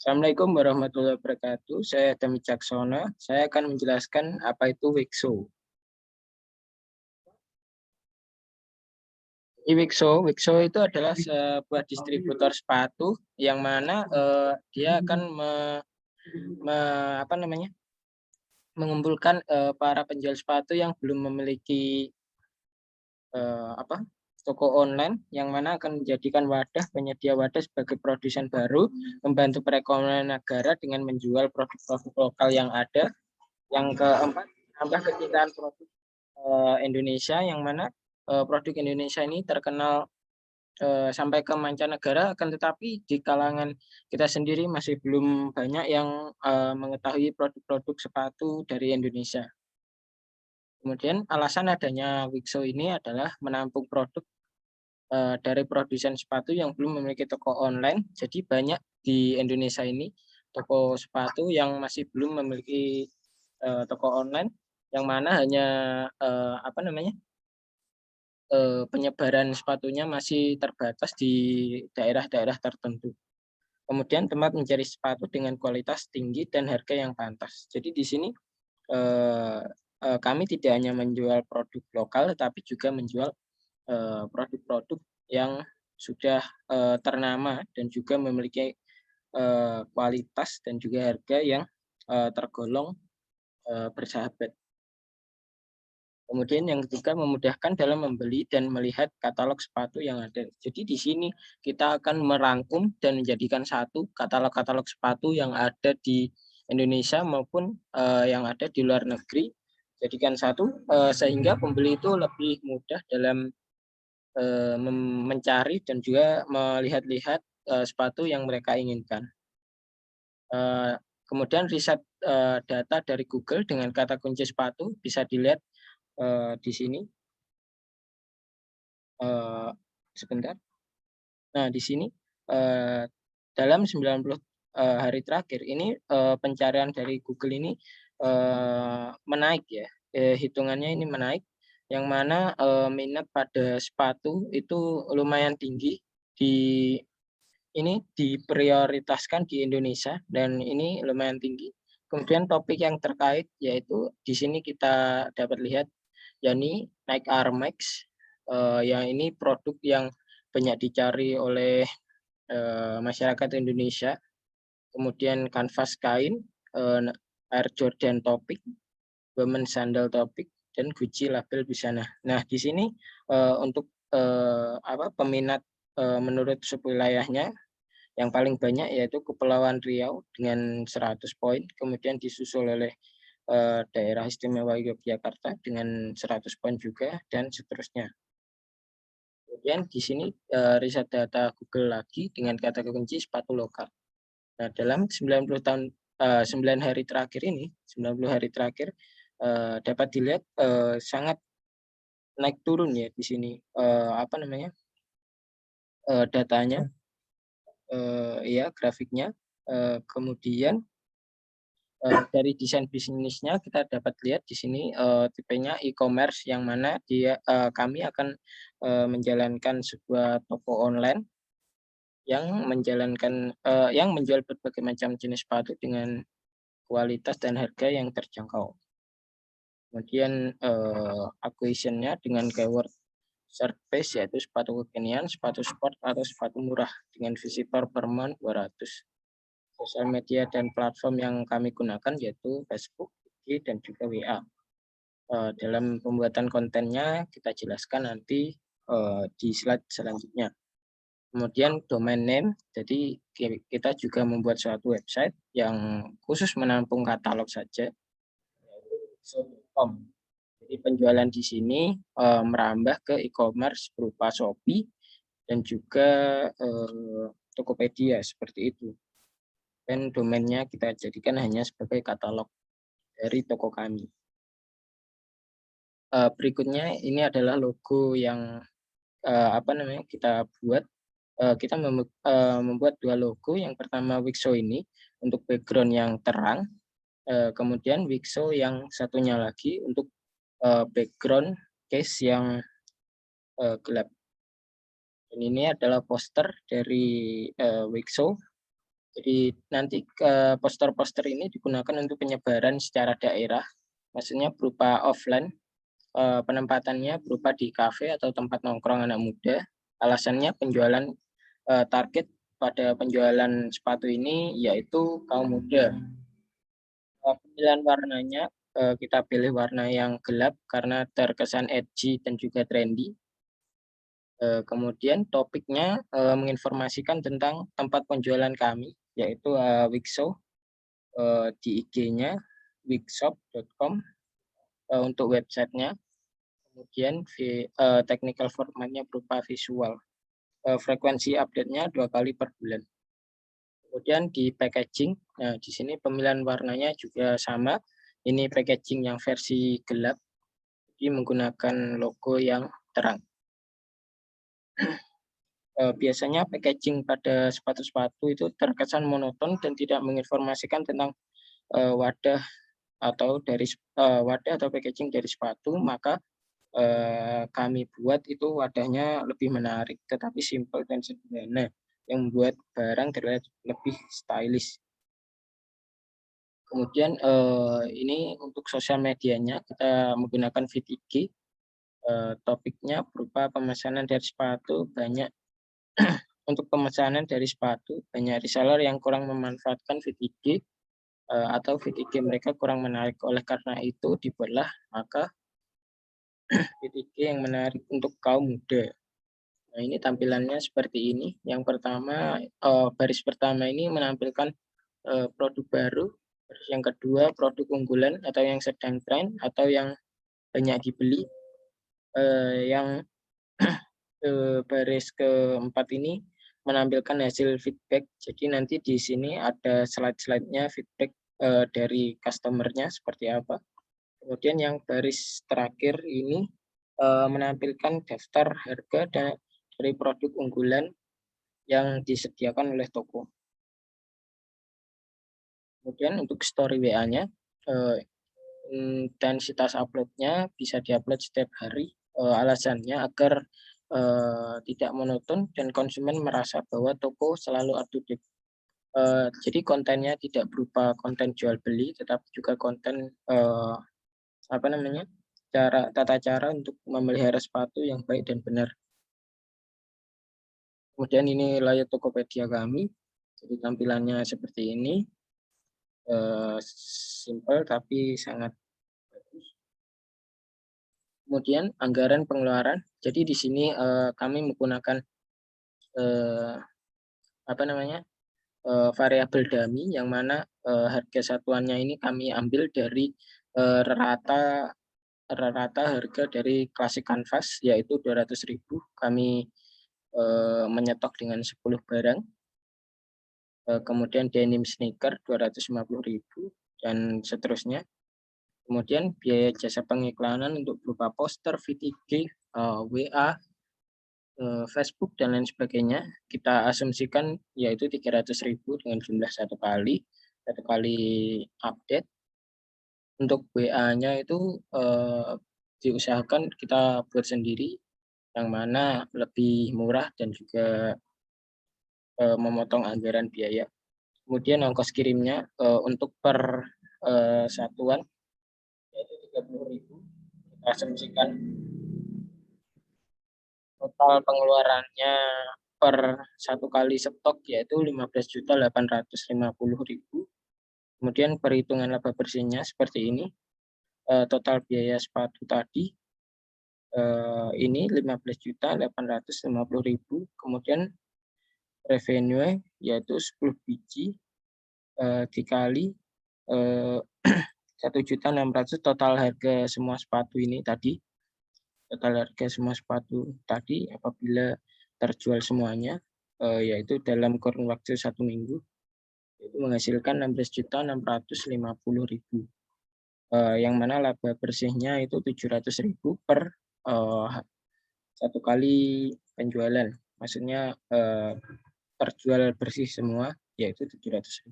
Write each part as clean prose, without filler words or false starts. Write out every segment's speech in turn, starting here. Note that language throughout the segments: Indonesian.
Assalamualaikum warahmatullahi wabarakatuh. Saya Dami Caksono. Saya akan menjelaskan apa itu Wixo. Wixo itu adalah sebuah distributor sepatu yang mana dia akan apa namanya, mengumpulkan para penjual sepatu yang belum memiliki apa toko online, yang mana akan menjadikan penyedia wadah sebagai produsen baru, membantu perekonomian negara dengan menjual produk-produk lokal yang ada. Yang keempat, tambah kecintaan produk Indonesia, yang mana produk Indonesia ini terkenal sampai ke mancanegara, akan tetapi di kalangan kita sendiri masih belum banyak yang mengetahui produk-produk sepatu dari Indonesia. Kemudian alasan adanya Wixo ini adalah menampung produk dari produsen sepatu yang belum memiliki toko online. Jadi banyak di Indonesia ini toko sepatu yang masih belum memiliki toko online, yang mana hanya apa namanya, penyebaran sepatunya masih terbatas di daerah-daerah tertentu. Kemudian tempat mencari sepatu dengan kualitas tinggi dan harga yang pantas. Jadi di sini kami tidak hanya menjual produk lokal, tetapi juga menjual produk-produk yang sudah ternama dan juga memiliki kualitas dan juga harga yang tergolong bersahabat. Kemudian yang ketiga, memudahkan dalam membeli dan melihat katalog sepatu yang ada. Jadi di sini kita akan merangkum dan menjadikan satu katalog-katalog sepatu yang ada di Indonesia maupun yang ada di luar negeri. Jadikan satu sehingga pembeli itu lebih mudah dalam mencari dan juga melihat-lihat sepatu yang mereka inginkan. Kemudian riset data dari Google dengan kata kunci sepatu bisa dilihat di sini. Sebentar. Nah, di sini dalam 90 hari terakhir ini pencarian dari Google ini menaik ya. Hitungannya ini menaik, yang mana minat pada sepatu itu lumayan tinggi, ini diprioritaskan di Indonesia dan ini lumayan tinggi. Kemudian topik yang terkait yaitu di sini kita dapat lihat, yakni Nike Air Max, yang ini produk yang banyak dicari oleh masyarakat Indonesia. Kemudian kanvas kain, Air Jordan Topik, Women Sandal Topik, dan Gucci label busana. Nah, di sini untuk peminat menurut subwilayahnya yang paling banyak yaitu Kepulauan Riau dengan 100 poin, kemudian disusul oleh Daerah Istimewa Yogyakarta dengan 100 poin juga, dan seterusnya. Kemudian di sini riset data Google lagi dengan kata kunci sepatu lokal. Nah, dalam 9 hari terakhir ini, 90 hari terakhir dapat dilihat sangat naik turun ya di sini datanya, ya grafiknya. Kemudian dari desain bisnisnya kita dapat lihat di sini tipenya e-commerce, yang mana kami akan menjalankan sebuah toko online yang menjual berbagai macam jenis sepatu dengan kualitas dan harga yang terjangkau. Kemudian acquisition-nya dengan keyword search base, yaitu sepatu kekinian, sepatu sport, atau sepatu murah dengan visitor per month 200. Sosial media dan platform yang kami gunakan yaitu Facebook, IG, dan juga WA. Dalam pembuatan kontennya kita jelaskan nanti di slide selanjutnya. Kemudian domain name, jadi kita juga membuat suatu website yang khusus menampung katalog saja. Jadi penjualan di sini merambah ke e-commerce berupa Shopee dan juga Tokopedia seperti itu. Dan domainnya kita jadikan hanya sebagai katalog dari toko kami. Berikutnya ini adalah logo yang kita buat. Kita membuat dua logo. Yang pertama Wixo ini untuk background yang terang, kemudian Wixo yang satunya lagi untuk background case yang gelap. Dan ini adalah poster dari Wixo Jadi nanti poster-poster ini digunakan untuk penyebaran secara daerah, maksudnya berupa offline, penempatannya berupa di kafe atau tempat nongkrong anak muda. Alasannya penjualan target pada penjualan sepatu ini yaitu kaum muda. Pemilihan warnanya, kita pilih warna yang gelap karena terkesan edgy dan juga trendy. Kemudian topiknya menginformasikan tentang tempat penjualan kami, yaitu Wixshow, di IG-nya wixshop.com untuk websitenya. Kemudian technical formatnya berupa visual. Frekuensi update-nya 2 kali per bulan. Kemudian di packaging, nah di sini pemilihan warnanya juga sama. Ini packaging yang versi gelap, jadi menggunakan logo yang terang. Biasanya packaging pada sepatu-sepatu itu terkesan monoton dan tidak menginformasikan tentang wadah atau packaging dari sepatu, maka kami buat itu wadahnya lebih menarik, tetapi simpel dan sederhana, yang membuat barang terlihat lebih stylish. Kemudian ini untuk sosial medianya kita menggunakan feed IG, topiknya berupa pemesanan dari sepatu banyak. Untuk pemesanan dari sepatu, banyak reseller yang kurang memanfaatkan feed IG atau feed IG mereka kurang menarik. Oleh karena itu dibuatlah maka feed IG yang menarik untuk kaum muda. Nah, ini tampilannya seperti ini. Yang pertama, baris pertama ini menampilkan produk baru. Baris yang kedua, produk unggulan atau yang sedang tren atau yang banyak dibeli. Yang baris keempat ini menampilkan hasil feedback. Jadi nanti di sini ada slide-slide-nya feedback dari customer-nya seperti apa. Kemudian yang baris terakhir ini menampilkan daftar harga dari produk unggulan yang disediakan oleh toko. Kemudian untuk story WA-nya, intensitas upload-nya bisa diupload setiap hari. Alasannya agar tidak monoton dan konsumen merasa bahwa toko selalu up to date. Jadi kontennya tidak berupa konten jual beli, tetapi juga konten tata cara untuk memelihara sepatu yang baik dan benar. Kemudian ini layar Tokopedia kami, jadi tampilannya seperti ini, simple tapi sangat bagus. Kemudian anggaran pengeluaran, jadi di sini kami menggunakan variabel dummy yang mana harga satuannya ini kami ambil dari rata harga dari klasik kanvas yaitu 200.000. Kami menyetok dengan 10 barang. Kemudian denim sneaker 250.000 dan seterusnya. Kemudian biaya jasa pengiklanan untuk berupa poster, feed IG, WA, Facebook dan lain sebagainya kita asumsikan yaitu 300.000 dengan jumlah satu kali update. Untuk WA-nya itu diusahakan kita buat sendiri yang mana lebih murah dan juga memotong anggaran biaya. Kemudian ongkos kirimnya untuk per satuan yaitu 30.000. Kita asumsikan total pengeluarannya per satu kali stok yaitu 15.850.000. Kemudian perhitungan laba bersihnya seperti ini. Total biaya sepatu tadi ini 15.850.000. Kemudian revenue yaitu 10 biji dikali 1.600.000 total harga semua sepatu ini tadi. Total harga semua sepatu tadi apabila terjual semuanya yaitu dalam kurun waktu 1 minggu itu menghasilkan 16.650.000. Yang mana laba bersihnya itu 700.000 per satu kali penjualan. Maksudnya terjual bersih semua yaitu 700.000.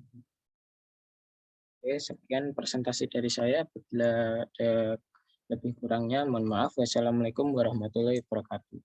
Oke, sekian presentasi dari saya. Bila ada lebih kurangnya mohon maaf. Wassalamualaikum warahmatullahi wabarakatuh.